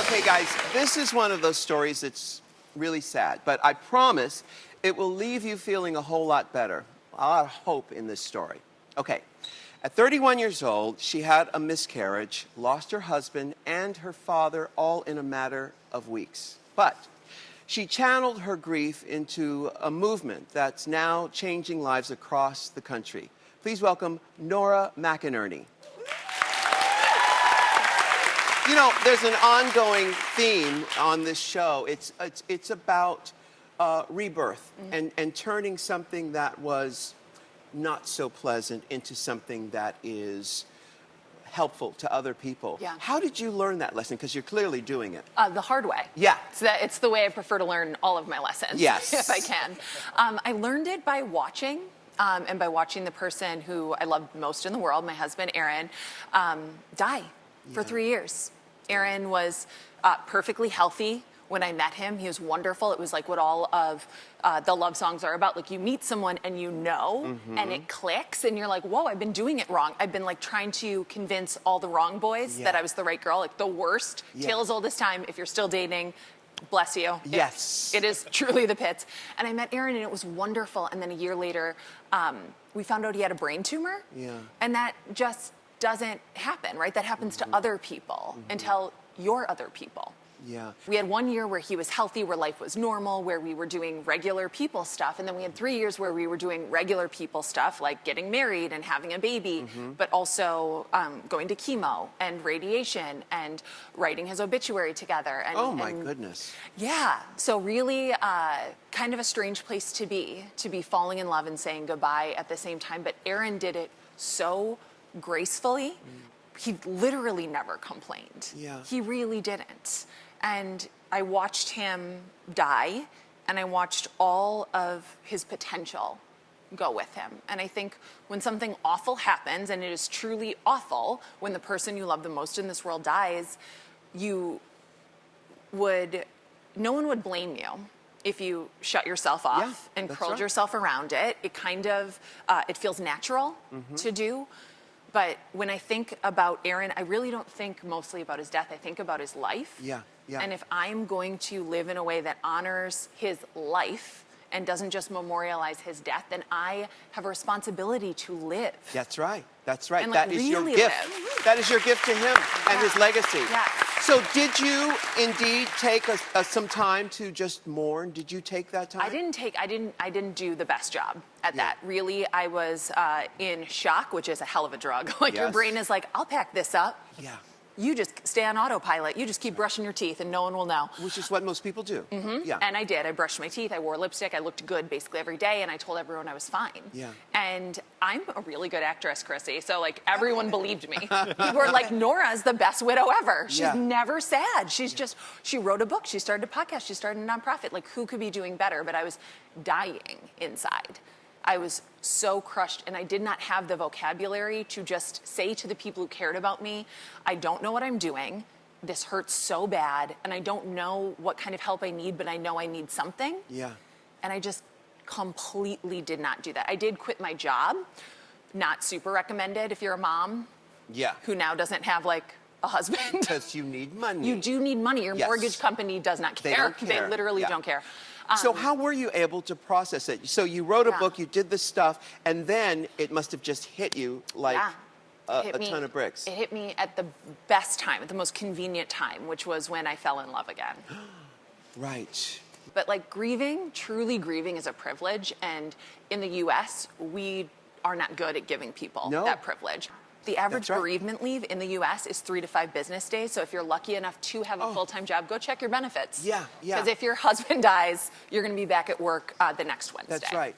Okay, guys, this is one of those stories that's really sad, but I promise it will leave you feeling a whole lot better. A lot of hope in this story. Okay, at 31 years old, she had a miscarriage, lost her husband and her father all in a matter of weeks. But she channeled her grief into a movement that's now changing lives across the country. Please welcome Nora McInerny. You know, there's an ongoing theme on this show. It's about rebirth and turning something that was not so pleasant into something that is helpful to other people. Yeah. How did you learn that lesson? Because you're clearly doing it. The hard way. Yeah. It's the way I prefer to learn all of my lessons. Yes. If I can. I learned it by watching. And by watching the person who I loved most in the world, my husband, Aaron, die for 3 years. Aaron was perfectly healthy when I met him. He was wonderful. It was like what all of the love songs are about. Like you meet someone and you know, and it clicks and you're like, whoa, I've been doing it wrong. I've been like trying to convince all the wrong boys that I was the right girl, like the worst. Tale as old as time. If you're still dating, bless you. Yes. It is truly the pits. And I met Aaron and it was wonderful. And then a year later, we found out he had a brain tumor. Yeah. And that just doesn't happen, right? That happens to other people until you're other people. Yeah. We had 1 year where he was healthy, where life was normal, where we were doing regular people stuff. And then we had 3 years where we were doing regular people stuff, like getting married and having a baby, but also going to chemo and radiation and writing his obituary together. And, oh, my goodness. Yeah. So really kind of a strange place to be falling in love and saying goodbye at the same time. But Aaron did it so gracefully. He literally never complained. Yeah. He really didn't. And I watched him die, and I watched all of his potential go with him. And I think when something awful happens, and it is truly awful, when the person you love the most in this world dies, no one would blame you if you shut yourself off and curled yourself around it. It kind of, it feels natural to do. But when I think about Aaron, I really don't think mostly about his death. I think about his life. Yeah, yeah. And if I'm going to live in a way that honors his life and doesn't just memorialize his death, then I have a responsibility to live. That's right. That's right. And, That like, is your really gift. live. That is your gift to him and his legacy. Yeah. So did you indeed take some time to just mourn? Did you take that time? I didn't do the best job at that. Really, I was in shock, which is a hell of a drug. Like your brain is like, I'll pack this up. Yeah. You just stay on autopilot. You just keep brushing your teeth and no one will know. Which is what most people do. Yeah. And I did. I brushed my teeth. I wore lipstick. I looked good basically every day. And I told everyone I was fine. Yeah. And I'm a really good actress, Chrissy. So like everyone believed me. People were like, Nora's the best widow ever. She's never sad. She's just, she wrote a book. She started a podcast. She started a nonprofit. Like who could be doing better? But I was dying inside. I was so crushed, and I did not have the vocabulary to just say to the people who cared about me, I don't know what I'm doing. This hurts so bad, and I don't know what kind of help I need, but I know I need something. Yeah. And I just completely did not do that. I did quit my job. Not super recommended if you're a mom. Yeah. Who now doesn't have like a husband. Because you need money. You do need money. Your mortgage company does not care. They don't care. They literally don't care. So how were you able to process it? So you wrote a book, you did this stuff, and then it must have just hit you like a ton of bricks. It hit me at the best time, at the most convenient time, which was when I fell in love again. Right. But like grieving, truly grieving is a privilege. And in the US, we are not good at giving people that privilege. The average bereavement leave in the U.S. is 3 to 5 business days. So if you're lucky enough to have a full-time job, go check your benefits. Yeah, yeah. Because if your husband dies, you're going to be back at work the next Wednesday. That's right.